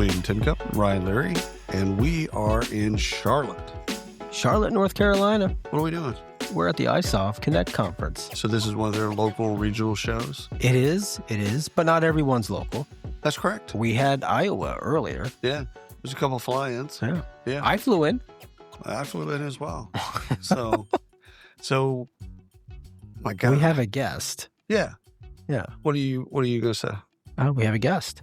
between Tincup and Ryan Leary, and we are in Charlotte. Charlotte, North Carolina. What are we doing? We're at the isolved Connect conference. So this is one of their local regional shows? It is, but not everyone's local. That's correct. We had Iowa earlier. Yeah, there's a couple fly-ins. Yeah. I flew in. I flew in as well. So, my God. We have a guest. Yeah. Yeah. What are you going to say? We have a guest.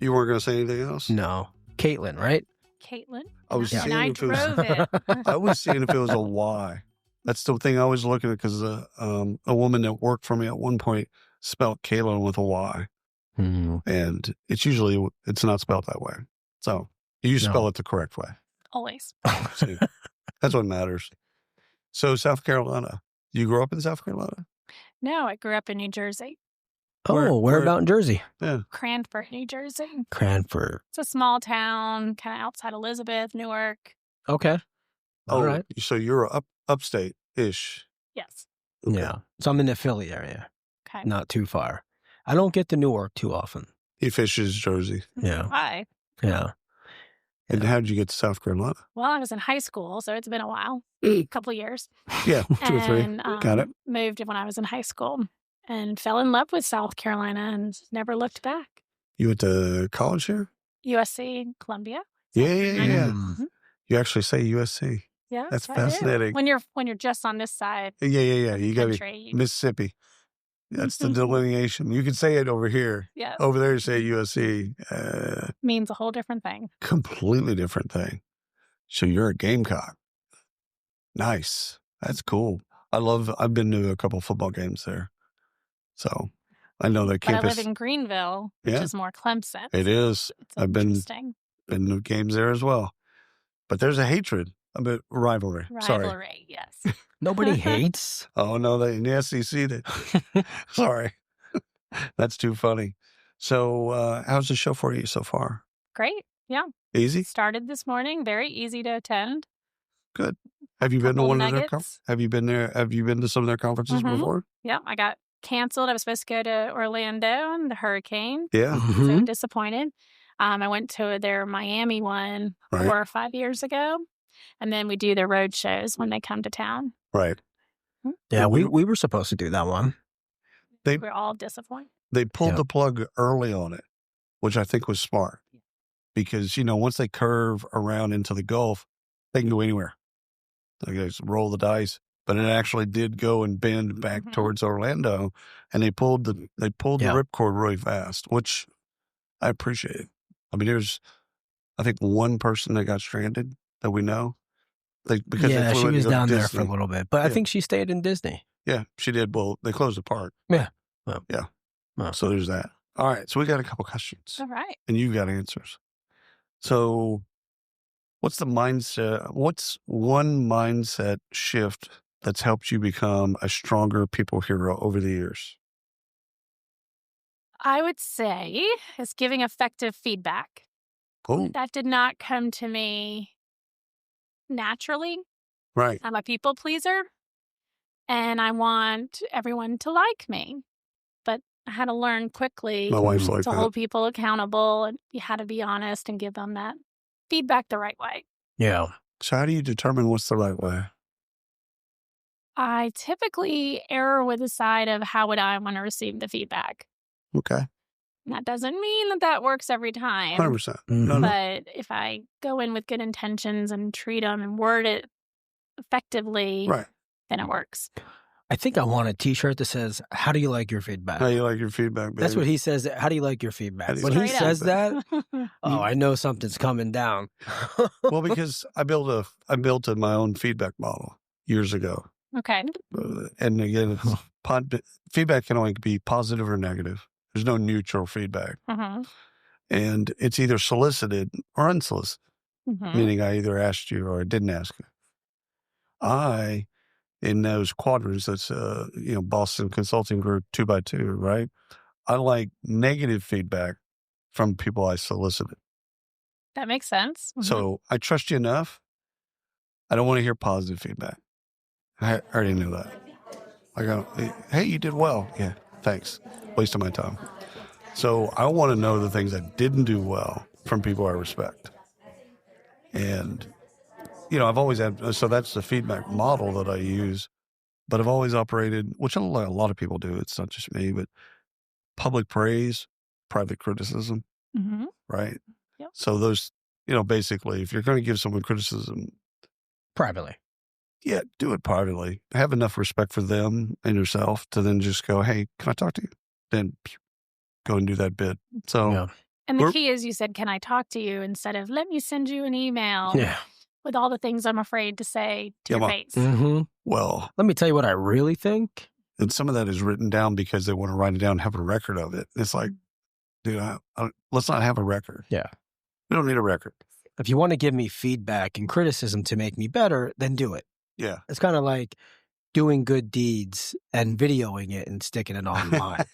You weren't going to say anything else? No. Kaitlin, right? Kaitlin. I was seeing I if it was, drove it. I was seeing if it was a Y. That's the thing I was looking at because a woman that worked for me at one point spelled Kaitlin with a Y. And it's not spelled that way. So you spell it the correct way. Always. See, that's what matters. So South Carolina. You grew up in South Carolina? No, I grew up in New Jersey. Where about in Jersey? Yeah. Cranford, New Jersey. Cranford. It's a small town, kind of outside Elizabeth, Newark. Okay. All right. So you're upstate-ish. Yes. Okay. Yeah. So I'm in the Philly area. Okay. Not too far. I don't get to Newark too often. He fishes Jersey. Yeah. Why? Yeah. And how did you get to South Carolina? Well, I was in high school, so it's been a while, a couple of years. Yeah, 2 or 3. And, Got it. Moved when I was in high school and fell in love with South Carolina and never looked back. You went to college here? USC, Columbia. Yeah. Mm-hmm. You actually say USC. Yeah, That's I do. fascinating. When you're just on this side, Yeah. You got to country, be Mississippi. That's the delineation. You can say it over here. yeah, Over there, you say USC. means a whole different thing. Completely different thing. So you're a Gamecock. Nice. That's cool. I've been to a couple football games there. So I know that campus. But I live in Greenville, which is more Clemson. It is. I've been interesting. Been to games there as well. But there's a hatred, a bit rivalry. Sorry. Yes. Nobody hates. Oh, no, the SEC did. Sorry. That's too funny. So how's the show for you so far? Great. Yeah. Easy? Started this morning. Very easy to attend. Good. Have you been to one of their nuggets. Have you been there? Have you been to some of their conferences before? Yeah. I got canceled. I was supposed to go to Orlando and the hurricane. Yeah. So disappointed. I went to their Miami one 4 or 5 years ago. And then we do their road shows when they come to town. Right. Yeah, we were supposed to do that one. We're all disappointed. They pulled the plug early on it, which I think was smart. Because, once they curve around into the Gulf, they can go anywhere. They just roll the dice. But it actually did go and bend back towards Orlando. And they pulled the ripcord really fast, which I appreciate. I mean, there's, I think, one person that got stranded that we know. Because she was down there for a little bit. But I think she stayed in Disney. Yeah, she did. Well, they closed the park. Yeah. So there's that. All right. So we got a couple questions. All right. And you got answers. So what's the mindset? What's one mindset shift that's helped you become a stronger people hero over the years? I would say is giving effective feedback. Oh. That did not come to me naturally. Right. I'm a people pleaser and I want everyone to like me. But I had to learn quickly My wife's like to that. hold people accountable, and you had to be honest and give them that feedback the right way. Yeah. So how do you determine what's the right way? I typically err with the side of how would I want to receive the feedback. Okay. That doesn't mean that works every time. 100%. No. But if I go in with good intentions and treat them and word it effectively, then it works. I think I want a T-shirt that says, "How do you like your feedback?" How do you like your feedback, baby? That's what he says. How do you like your feedback? When he says that, I know something's coming down. Well, because I built my own feedback model years ago. Okay. And again, feedback can only be positive or negative. There's no neutral feedback. And it's either solicited or unsolicited, meaning I either asked you or I didn't ask you. In those quadrants, that's, Boston Consulting Group 2x2, right? I like negative feedback from people I solicited. That makes sense. So I trust you enough. I don't want to hear positive feedback. I already knew that. I go, hey, you did well. Yeah, thanks. Waste of my time. So I want to know the things I didn't do well from people I respect. And, you know, I've always had, so that's the feedback model that I use, but I've always operated, which a lot of people do. It's not just me, but public praise, private criticism, right? Yep. So those, you know, basically, if you're going to give someone criticism privately, yeah, do it privately. Have enough respect for them and yourself to then just go, hey, can I talk to you? Then go and do that bit. So, yeah. And the key is you said, can I talk to you? Instead of let me send you an email with all the things I'm afraid to say to your face. Well, let me tell you what I really think. And some of that is written down because they want to write it down and have a record of it. It's like, dude, let's not have a record. Yeah. We don't need a record. If you want to give me feedback and criticism to make me better, then do it. Yeah. It's kind of like doing good deeds and videoing it and sticking it online,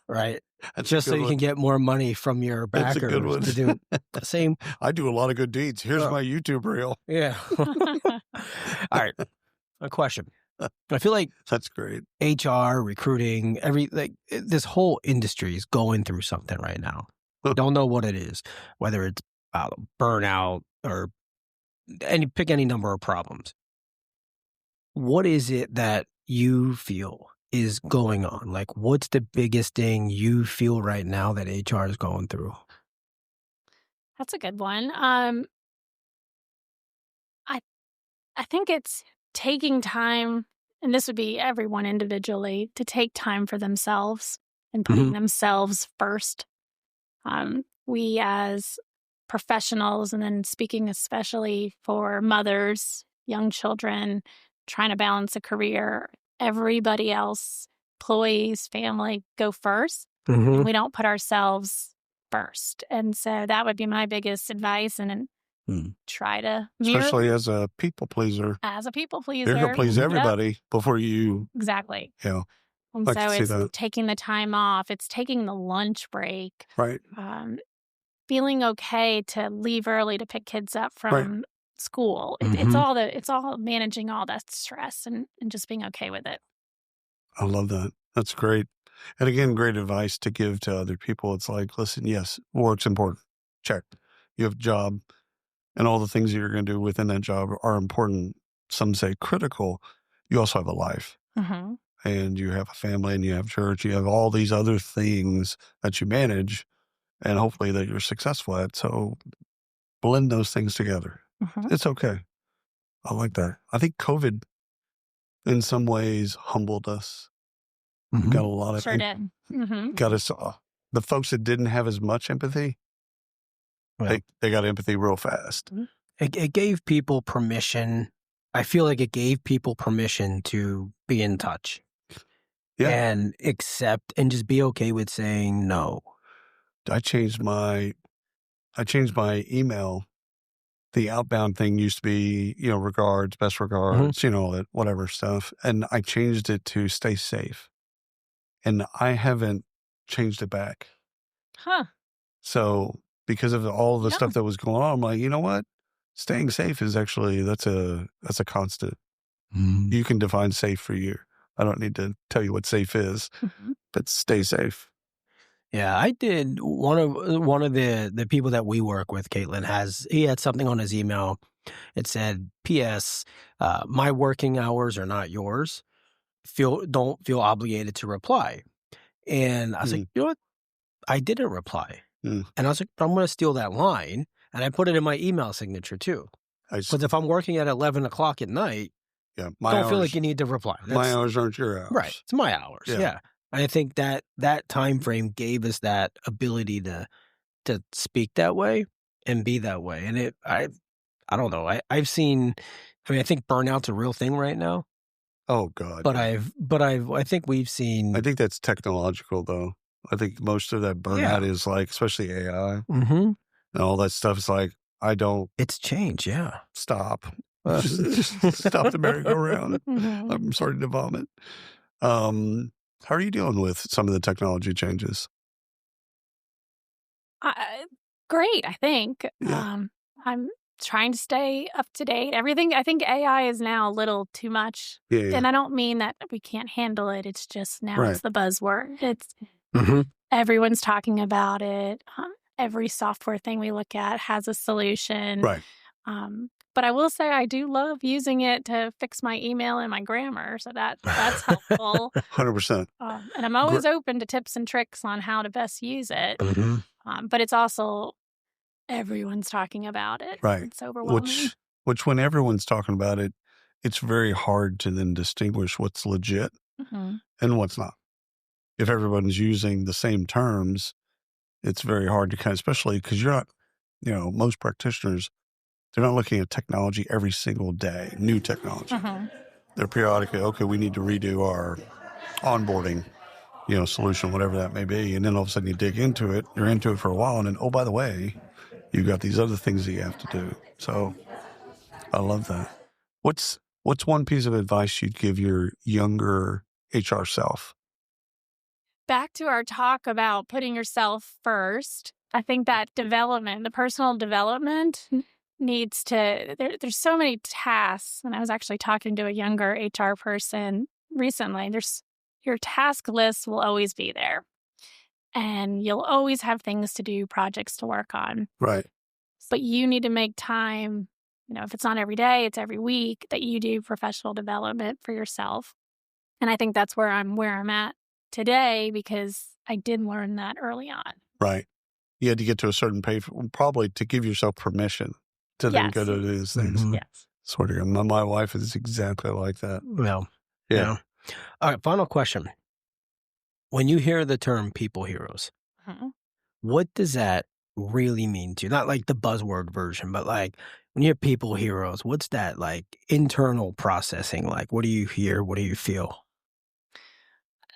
right? That's just so you can get more money from your backers to do the same. I do a lot of good deeds. Here's my YouTube reel. Yeah. All right. A question. I feel like that's great. HR, recruiting, this whole industry is going through something right now. Don't know what it is, whether it's burnout or pick any number of problems. What is it that you feel is going on? Like, what's the biggest thing you feel right now that HR is going through? That's a good one. I think it's taking time, and this would be everyone individually, to take time for themselves and putting themselves first. We as professionals, and then speaking especially for mothers, young children, trying to balance a career, everybody else, employees, family, go first. And we don't put ourselves first. And so that would be my biggest advice. And try to mirror. Especially as a people pleaser. As a people pleaser. You're going to please everybody before you. Exactly. Yeah. And so it's taking the time off. It's taking the lunch break. Right. Feeling okay to leave early to pick kids up from school. It's all managing all that stress and just being okay with it. I love that. That's great. And again, great advice to give to other people. It's like, listen, yes, work's important. Check. You have a job and all the things that you're going to do within that job are important. Some say critical. You also have a life and you have a family and you have church. You have all these other things that you manage and hopefully that you're successful at. So blend those things together. It's okay. I like that. I think COVID in some ways humbled us. Got a lot of did. Got us. The folks that didn't have as much empathy, they got empathy real fast. It gave people permission. I feel like it gave people permission to be in touch, and accept and just be okay with saying no. I changed my email. The outbound thing used to be, regards, best regards, that whatever stuff. And I changed it to stay safe. And I haven't changed it back. So because of all the stuff that was going on, I'm like, you know what? Staying safe is actually, that's a constant. You can define safe for you. I don't need to tell you what safe is, but stay safe. Yeah, I did. One of the people that we work with, Kaitlin, he had something on his email. It said, "P.S. My working hours are not yours. Don't feel obligated to reply." And I was like, you know what? I didn't reply. And I was like, I'm going to steal that line, and I put it in my email signature too. Because if I'm working at 11 o'clock at night, don't feel like you need to reply. My hours aren't your hours. Right. It's my hours. Yeah. And I think that time frame gave us that ability to speak that way and be that way. And I don't know. I've seen. I think burnout's a real thing right now. Oh God. But I think we've seen. I think that's technological though. I think most of that burnout is like, especially AI and all that stuff. Is like It's change. Yeah. Stop. Just stop the merry-go-round. I'm starting to vomit. How are you dealing with some of the technology changes? Great, I think. Yeah. I'm trying to stay up to date. Everything, I think AI is now a little too much. Yeah. And I don't mean that we can't handle it. It's just now it's the buzzword. It's Mm-hmm. everyone's talking about it. every software thing we look at has a solution. Right. But I will say I do love using it to fix my email and my grammar. So that's helpful. 100%. And I'm always open to tips and tricks on how to best use it. But it's also everyone's talking about it. Right. It's overwhelming. Which when everyone's talking about it, it's very hard to then distinguish what's legit and what's not. If everyone's using the same terms, it's very hard to kind of, especially because you're not, most practitioners, they're not looking at technology every single day, new technology. They're periodically, okay, we need to redo our onboarding, solution, whatever that may be. And then all of a sudden you dig into it, you're into it for a while, and then, oh, by the way, you've got these other things that you have to do. So I love that. What's one piece of advice you'd give your younger HR self? Back to our talk about putting yourself first. I think that development, the personal development needs to, there's so many tasks. And I was actually talking to a younger HR person recently. Your task list will always be there. And you'll always have things to do, projects to work on. Right. But you need to make time, if it's not every day, it's every week that you do professional development for yourself. And I think that's where I'm at today, because I did learn that early on. Right. You had to get to a certain page, probably to give yourself permission to then go to do these things. Yes. Sort of. My wife is exactly like that. Well, yeah. All right. Final question. When you hear the term people heroes, what does that really mean to you? Not like the buzzword version, but like when you hear people heroes, what's that like internal processing like? What do you hear? What do you feel?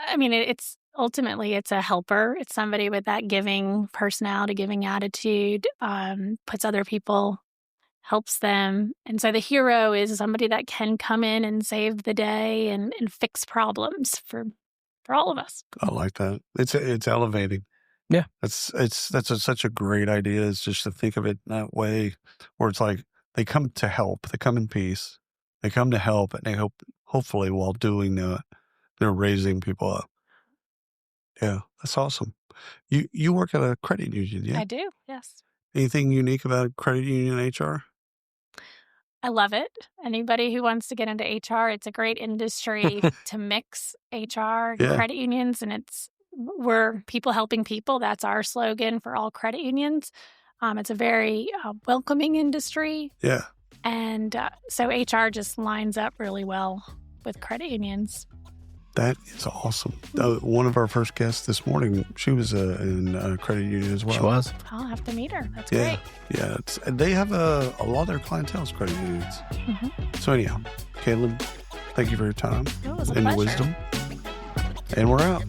I mean, it's ultimately a helper. It's somebody with that giving personality, giving attitude, puts other people, helps them. And so the hero is somebody that can come in and save the day and fix problems for all of us. I like that. It's elevating. Yeah. That's such a great idea, is just to think of it that way, where it's like they come to help, they come in peace, they come to help, and they hopefully while doing that, they're raising people up. Yeah, that's awesome. You work at a credit union, yeah? I do, yes. Anything unique about credit union HR? I love it. Anybody who wants to get into HR, it's a great industry to mix HR and credit unions, and we're people helping people. That's our slogan for all credit unions. It's a very welcoming industry. Yeah. And so HR just lines up really well with credit unions. That is awesome. One of our first guests this morning, she was in a credit union as well. She was. I'll have to meet her. That's great. Yeah. They have a lot of their clientele is credit unions. So anyhow, Kaitlin, thank you for your time It was a and your pleasure. wisdom. And we're out.